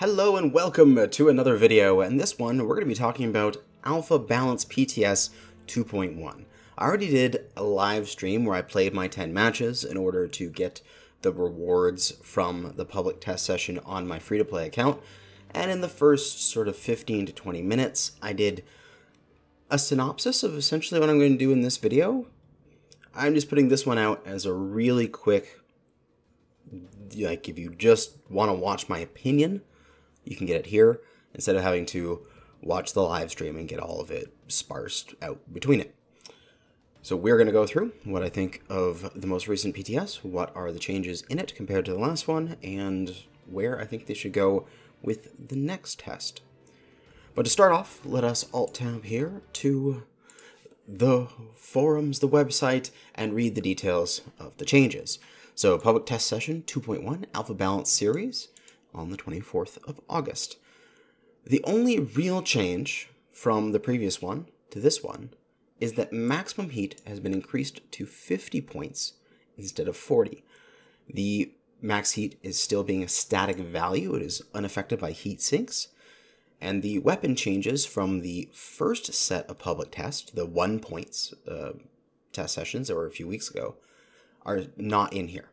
Hello and welcome to another video. In this one, we're going to be talking about Alpha Balance PTS 2.1. I already did a live stream where I played my 10 matches in order to get the rewards from the public test session on my free-to-play account. And in the first sort of 15 to 20 minutes, I did a synopsis of essentially what I'm going to do in this video. I'm just putting this one out as a really quick, like if you just want to watch my opinion, you can get it here instead of having to watch the live stream and get all of it sparsed out between it. So we're going to go through what I think of the most recent PTS, what are the changes in it compared to the last one, and where I think they should go with the next test. But to start off, let us alt-tab here to the forums, the website, and read the details of the changes. So public test session 2.1 Alpha Balance series on the 24th of August. The only real change from the previous one to this one is that maximum heat has been increased to 50 points instead of 40. The max heat is still being a static value. It is unaffected by heat sinks. And the weapon changes from the first set of public tests, the 1 points test sessions that were a few weeks ago, are not in here.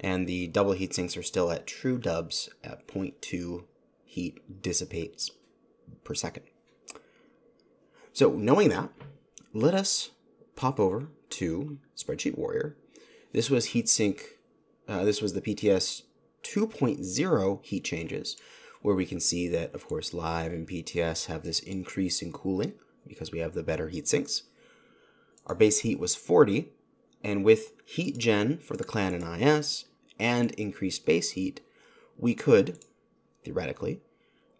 And the double heat sinks are still at true dubs at 0.2 heat dissipates per second. So knowing that, let us pop over to Spreadsheet Warrior. This was heatsink. This was the PTS 2.0 heat changes, where we can see that, of course, live and PTS have this increase in cooling because we have the better heat sinks. Our base heat was 40, and with heat gen for the clan and IS and increased base heat, we could, theoretically,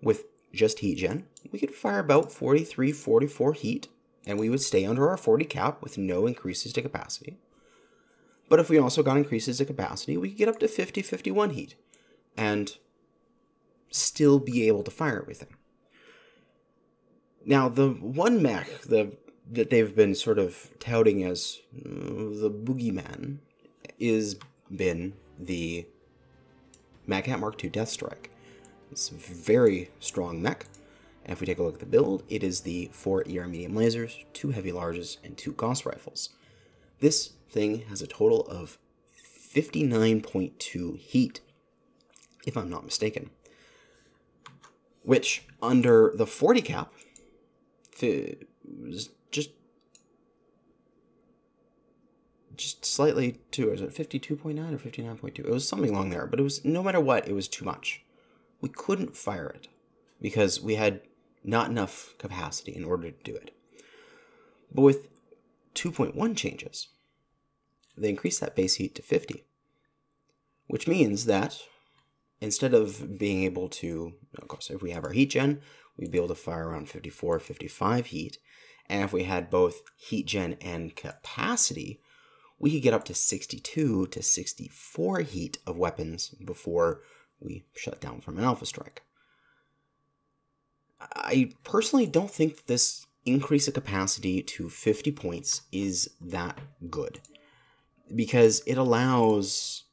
with just heat gen, we could fire about 43, 44 heat, and we would stay under our 40 cap with no increases to capacity. But if we also got increases to capacity, we could get up to 50, 51 heat, and still be able to fire everything. Now, the one mech that they've been sort of touting as the boogeyman is been the Magcat Mark II Deathstrike. It's a very strong mech, and if we take a look at the build, it is the 4 ER medium lasers, 2 heavy larges, and 2 Gauss rifles. This thing has a total of 59.2 heat, if I'm not mistaken, which under the 40 cap was just slightly too. Was it 52.9 or 59.2? It was something along there, but it was, no matter what, it was too much. We couldn't fire it because we had not enough capacity in order to do it. But with 2.1 changes, they increased that base heat to 50, which means that instead of being able to, of course, if we have our heat gen, we'd be able to fire around 54, 55 heat. And if we had both heat gen and capacity, we could get up to 62 to 64 heat of weapons before we shut down from an Alpha Strike. I personally don't think this increase of capacity to 50 points is that good, because it allows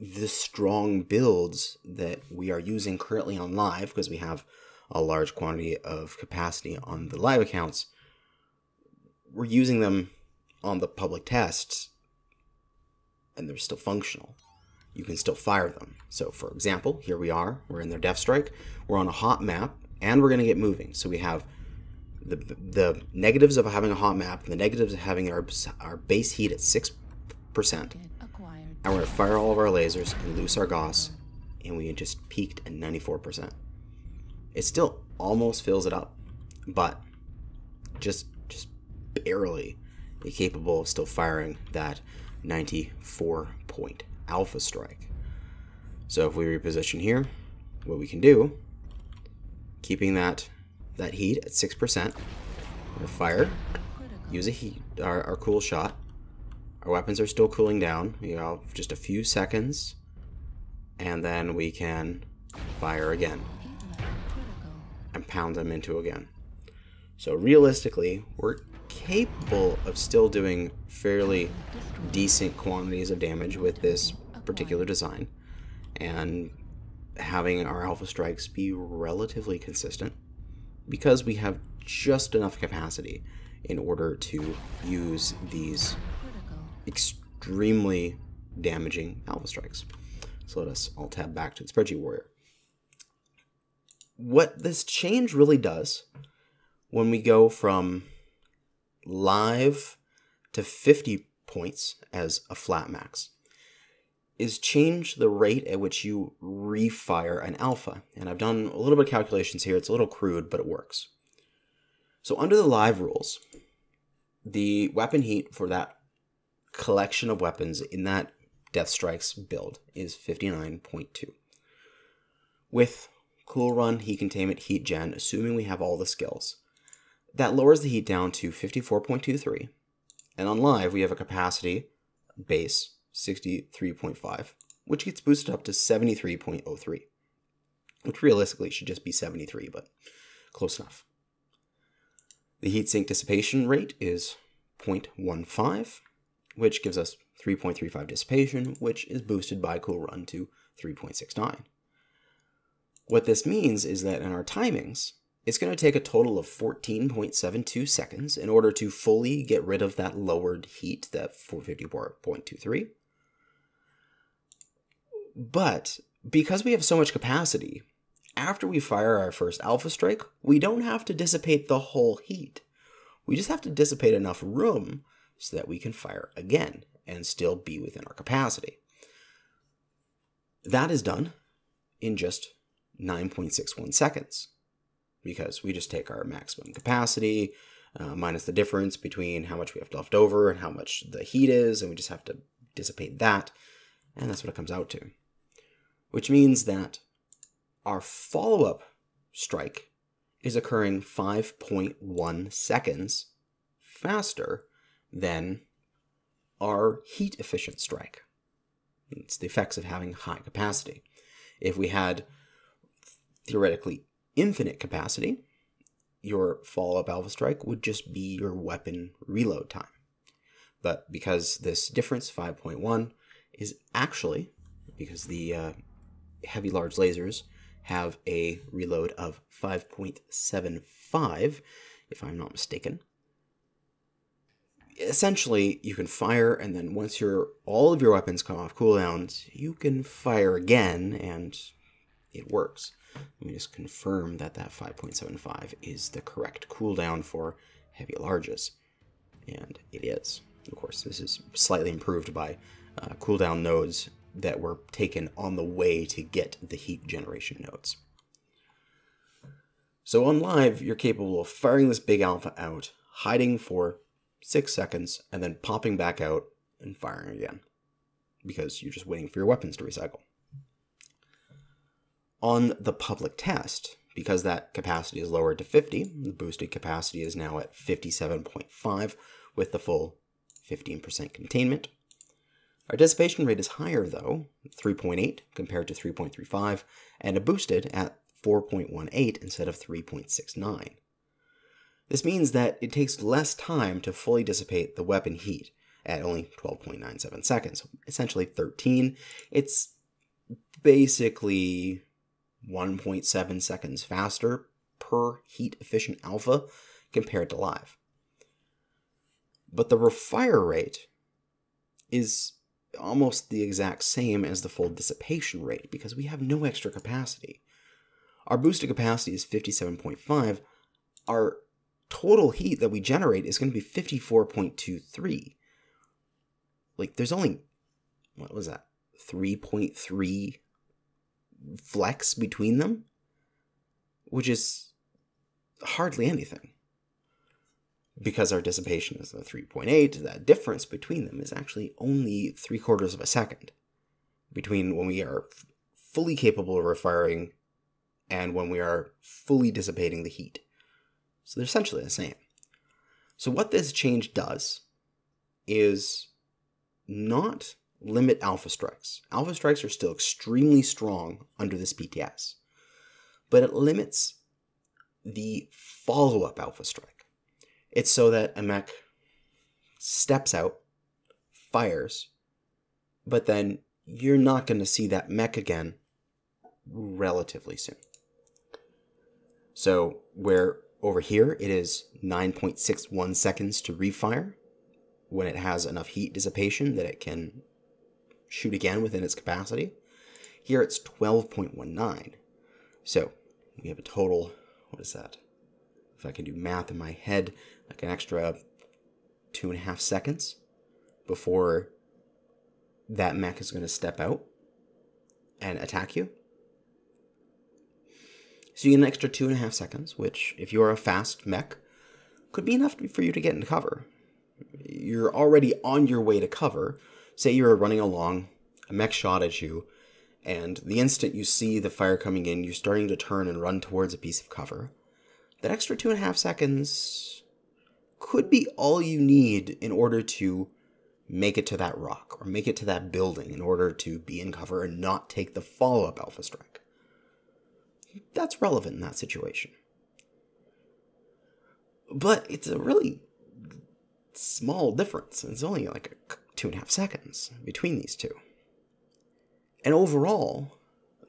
the strong builds that we are using currently on live, because we have a large quantity of capacity on the live accounts. We're using them on the public tests, and they're still functional. You can still fire them. So, for example, here we are. We're in their Death Strike. We're on a hot map, and we're going to get moving. So we have the negatives of having a hot map, and the negatives of having our base heat at 6%. And we're going to fire all of our lasers and loose our Gauss, and we just peaked at 94%. It still almost fills it up, but just barely capable of still firing that 94-point Alpha Strike. So if we reposition here, what we can do, keeping that heat at 6%, we're going to fire, use our cool shot. Our weapons are still cooling down, just a few seconds, and then we can fire again and pound them into again. So realistically, we're capable of still doing fairly decent quantities of damage with this particular design, and having our alpha strikes be relatively consistent because we have just enough capacity in order to use these extremely damaging alpha strikes. So let us all tab back to the Spreadsheet Warrior. What this change really does when we go from live to 50 points as a flat max is change the rate at which you refire an alpha. And I've done a little bit of calculations here. It's a little crude, but it works. So under the live rules, the weapon heat for that collection of weapons in that Death Strikes build is 59.2. With Cool Run, Heat Containment, Heat Gen, assuming we have all the skills, that lowers the heat down to 54.23. And on live, we have a capacity base 63.5, which gets boosted up to 73.03, which realistically should just be 73, but close enough. The heatsink dissipation rate is 0.15, which gives us 3.35 dissipation, which is boosted by Cool Run to 3.69. What this means is that in our timings, it's going to take a total of 14.72 seconds in order to fully get rid of that lowered heat, that 454.23. But because we have so much capacity, after we fire our first alpha strike, we don't have to dissipate the whole heat. We just have to dissipate enough room so that we can fire again and still be within our capacity. That is done in just 9.61 seconds because we just take our maximum capacity minus the difference between how much we have left over and how much the heat is, and we just have to dissipate that, and that's what it comes out to. Which means that our follow-up strike is occurring 5.1 seconds faster than our heat-efficient strike. It's the effects of having high capacity. If we had theoretically infinite capacity, your follow-up alpha strike would just be your weapon reload time. But because this difference, 5.1, is actually, because the heavy large lasers have a reload of 5.75, if I'm not mistaken. Essentially, you can fire, and then once all of your weapons come off cooldowns, you can fire again, and it works. Let me just confirm that that 5.75 is the correct cooldown for heavy larges, and it is. Of course, this is slightly improved by cooldown nodes that were taken on the way to get the heat generation nodes. So on live, you're capable of firing this big alpha out, hiding for 6 seconds, and then popping back out and firing again, because you're just waiting for your weapons to recycle. On the public test, because that capacity is lowered to 50, the boosted capacity is now at 57.5 with the full 15% containment. Our dissipation rate is higher though, 3.8 compared to 3.35, and a boosted at 4.18 instead of 3.69. This means that it takes less time to fully dissipate the weapon heat at only 12.97 seconds, essentially 13. It's basically 1.7 seconds faster per heat-efficient alpha compared to live. But the refire rate is almost the exact same as the full dissipation rate because we have no extra capacity. Our boosted capacity is 57.5. Our total heat that we generate is going to be 54.23. Like, there's only, what was that, 3.3 flex between them, which is hardly anything. Because our dissipation is the 3.8, that difference between them is actually only 3/4 of a second between when we are fully capable of refiring and when we are fully dissipating the heat. So they're essentially the same. So what this change does is not limit alpha strikes. Alpha strikes are still extremely strong under this PTS, but it limits the follow-up alpha strike. It's so that a mech steps out, fires, but then you're not going to see that mech again relatively soon. So where over here it is 9.61 seconds to refire when it has enough heat dissipation that it can shoot again within its capacity. Here it's 12.19. So we have a total, what is that? If I can do math in my head, like an extra 2.5 seconds before that mech is going to step out and attack you. So you get an extra 2.5 seconds, which, if you're a fast mech, could be enough for you to get into cover. You're already on your way to cover. Say you're running along, a mech shot at you, and the instant you see the fire coming in, you're starting to turn and run towards a piece of cover. That extra 2.5 seconds could be all you need in order to make it to that rock, or make it to that building in order to be in cover and not take the follow-up alpha strike. That's relevant in that situation. But it's a really small difference. It's only like 2.5 seconds between these two. And overall,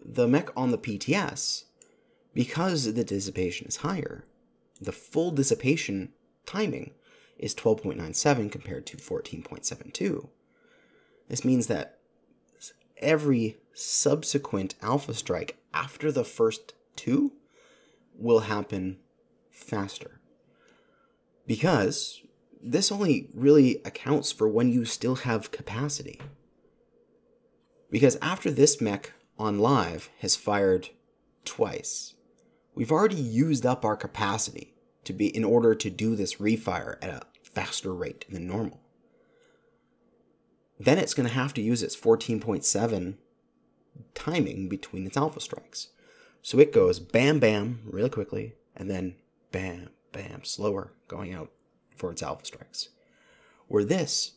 the mech on the PTS, because the dissipation is higher, the full dissipation timing is 12.97 compared to 14.72. This means that every subsequent alpha strike after the first two will happen faster. Because this only really accounts for when you still have capacity. Because after this mech on live has fired twice, we've already used up our capacity to be in order to do this refire at a faster rate than normal. Then it's going to have to use its 14.7 timing between its alpha strikes. So it goes bam, bam, really quickly, and then bam, bam, slower, going out for its alpha strikes. Where this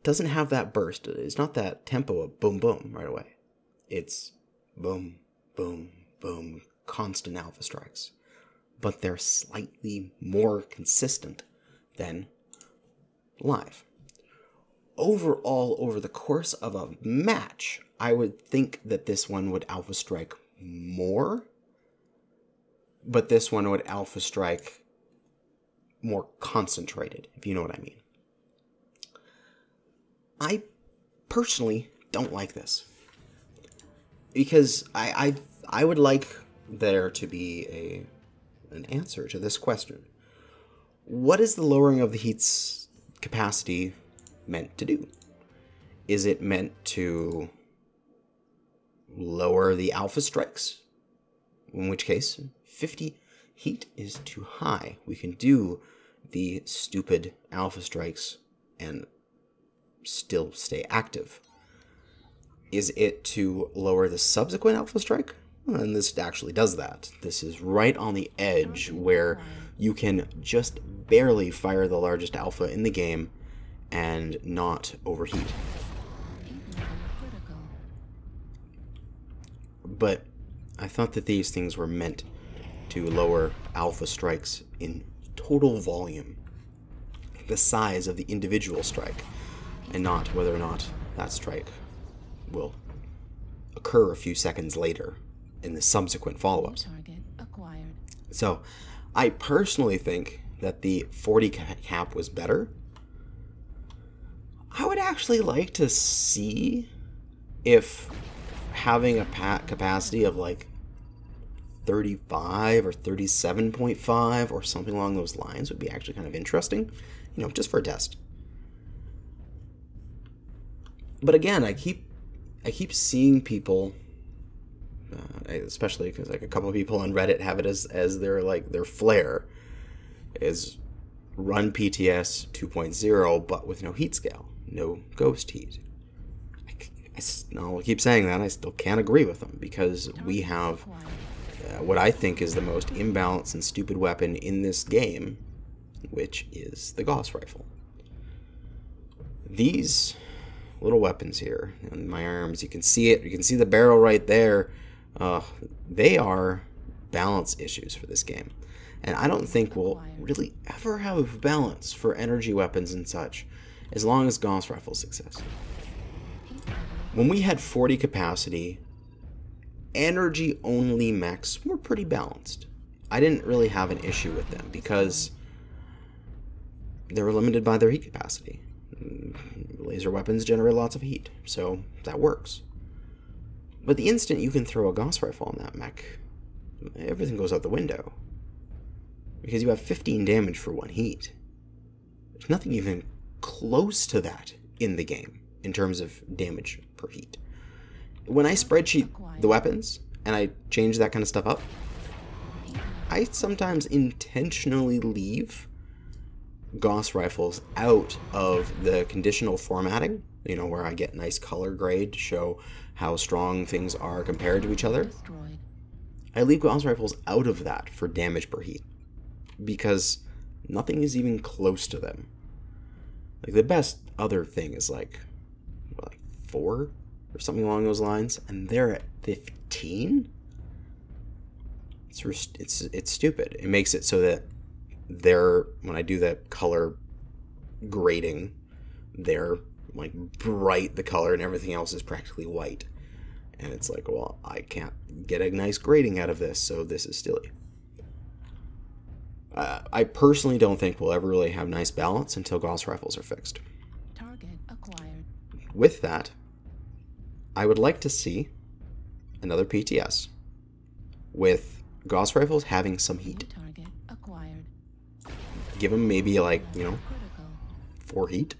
doesn't have that burst. It's not that tempo of boom, boom right away. It's boom, boom, boom, constant alpha strikes. But they're slightly more consistent than live. Overall, over the course of a match, I would think that this one would alpha strike more, but this one would alpha strike more concentrated, if you know what I mean. I personally don't like this, because I would like there to be an answer to this question. What is the lowering of the heat's capacity meant to do? Is it meant to lower the alpha strikes? In which case, 50 heat is too high. We can do the stupid alpha strikes and still stay active. Is it to lower the subsequent alpha strike? And this actually does that. This is right on the edge where you can just barely fire the largest alpha in the game and not overheat. But I thought that these things were meant to lower alpha strikes in total volume, the size of the individual strike, and not whether or not that strike will occur a few seconds later in the subsequent follow-ups. So I personally think that the 40 cap was better. I would actually like to see if having a capacity of like 35 or 37.5 or something along those lines would be actually kind of interesting, you know, just for a test. But again, I keep seeing people, especially because like a couple of people on Reddit have it as their flair is run PTS 2.0 but with no heat scale, no ghost heat. I'll keep saying that. I still can't agree with them, because we have what I think is the most imbalanced and stupid weapon in this game, which is the Gauss rifle. These little weapons here in my arms, you can see it, you can see the barrel right there. They are balance issues for this game, and I don't think we'll really ever have balance for energy weapons and such as long as Gauss rifles exist. When we had 40 capacity energy-only mechs were pretty balanced. I didn't really have an issue with them because they were limited by their heat capacity. Laser weapons generate lots of heat, so that works. But the instant you can throw a Gauss rifle on that mech, everything goes out the window. Because you have 15 damage for 1 heat. There's nothing even close to that in the game in terms of damage per heat. When I spreadsheet the weapons and I change that kind of stuff up, I sometimes intentionally leave Gauss rifles out of the conditional formatting, you know, where I get nice color grade to show how strong things are compared to each other. I leave Gauss rifles out of that for damage per heat because nothing is even close to them. Like the best other thing is like 4 or something along those lines, and they're at 15. It's stupid. It makes it so that when I do that color grading, they're like bright, the color, and everything else is practically white. And it's like, well, I can't get a nice grading out of this, so this is silly. I personally don't think we'll ever really have nice balance until Gauss rifles are fixed. Target acquired. With that, I would like to see another PTS with Gauss rifles having some heat. Target acquired. Give them maybe like, you know, Critical. 4 heat.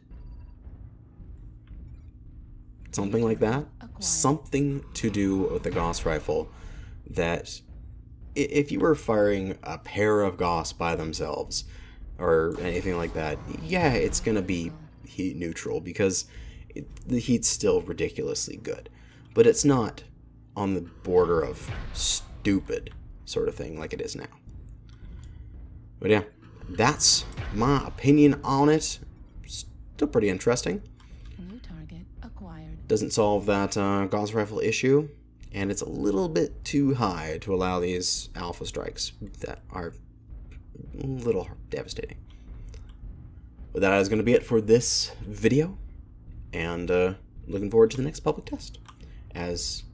Something like that. Something to do with the Gauss rifle that if you were firing a pair of Gauss by themselves or anything like that, yeah, it's going to be heat neutral because the heat's still ridiculously good. But it's not on the border of stupid sort of thing like it is now. But yeah, that's my opinion on it. Still pretty interesting. New target acquired. Doesn't solve that Gauss rifle issue, and it's a little bit too high to allow these alpha strikes that are a little devastating. But that is going to be it for this video, and looking forward to the next public test. As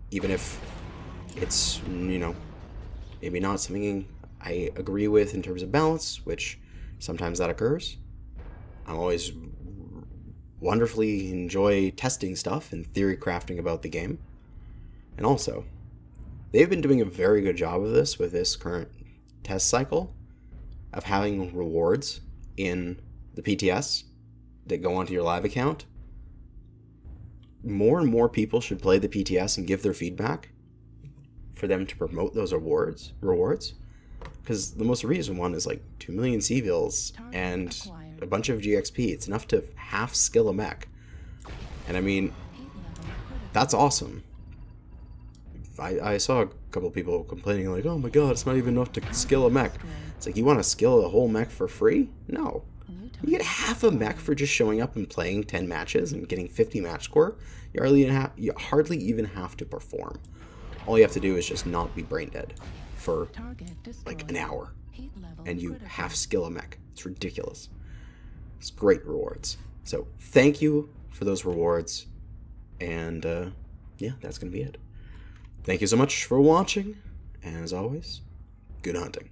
even if it's, you know, maybe not something I agree with in terms of balance, which sometimes that occurs, I'm always wonderfully enjoy testing stuff and theory crafting about the game. And also, they've been doing a very good job of this with this current test cycle of having rewards in the PTS that go onto your live account. More and more people should play the PTS and give their feedback for them to promote those rewards. Because the most recent one is like 2 million C-Bills and a bunch of GXP. It's enough to half skill a mech. And I mean, that's awesome. I saw a couple of people complaining like, oh my god, it's not even enough to skill a mech. It's like, you want to skill a whole mech for free? No. You get half a mech for just showing up and playing 10 matches and getting 50 match score. You hardly even have to perform. All you have to do is just not be brain dead for like an hour. And you half skill a mech. It's ridiculous. It's great rewards. So thank you for those rewards. And yeah, that's going to be it. Thank you so much for watching. And as always, good hunting.